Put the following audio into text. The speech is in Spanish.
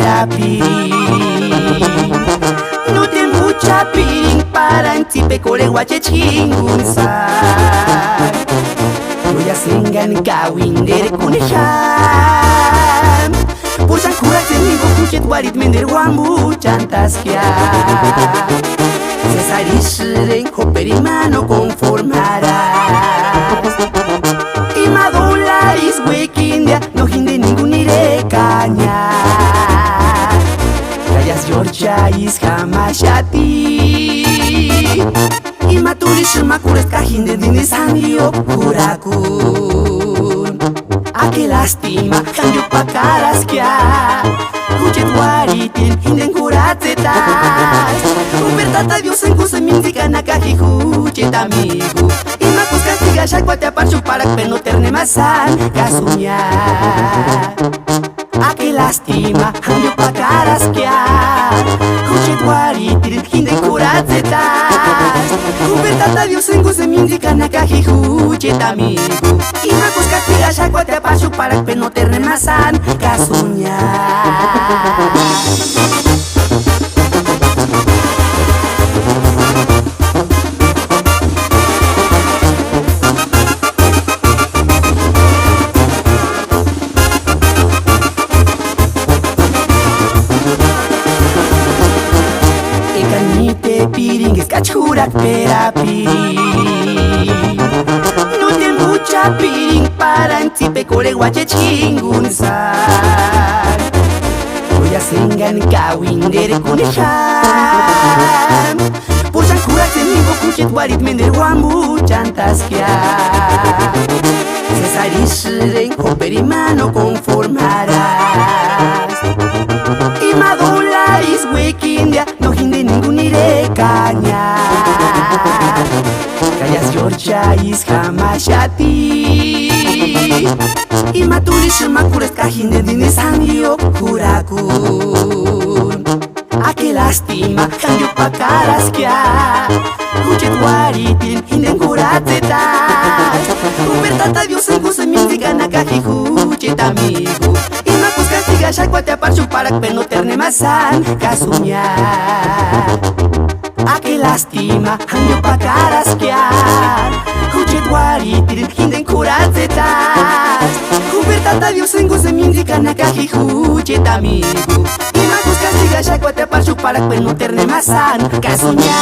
perapirin. No te mucha pirin para antipe kore guache chingunsan. No ya sengan kawin dere kuneham. Pusang kurat senigo kuchet warit mender wambu chantaskia. Cesari shiren hoperimano conformarás. Y madularis wekindia no hinde ningún ire caña. Kayas yorchais hamashati. Y maturis makuras kahinde dinis hangyo kurakun. A que lastima hangyo pakaraskia. Kuchet waritin hinden kuratzetas. Upertata Dios en kusa minzika nakaji kuchet amigo. Y makus castiga shakwate aparchu para que no terne masan kasunya. A que lastima hangyo pakaraskia. Kuchet waritin hinden kuratzetas. Upertata Dios en kusa minzika nakaji kuchet amigo. Y makus castiga shakwate aparchu para que no terne masan kasunya. Ekanite piringues kachurak perapirin. No te mucha piring para antipe kore guache chingunsan. Oya sengan kawin dere kuneham. Pusang kurat senigo kuchet warit mender wambu chantaskia. Cesari shiren hoperimano conformarás. Y madularis wekindia no hinde ningún ire caña. Kayas yorchais hamashati. Y maturis makuras kahinde dinis hangyo kurakun. A que lastima hangyo pakaraskia. Kuchet waritin hinden kuratzetas. Upertata Dios en kusa minzika nakaji kuchet amigo. Y makus castiga shakwate aparchu para que no terne masan kasunya. A que lastima hangyo pakaraskia. Kuchet waritin hinden kuratzetas. Upertata Dios en kusa minzika nakaji kuchet amigo. Y makus castiga shakwate aparchu para que no terne masan kasunya.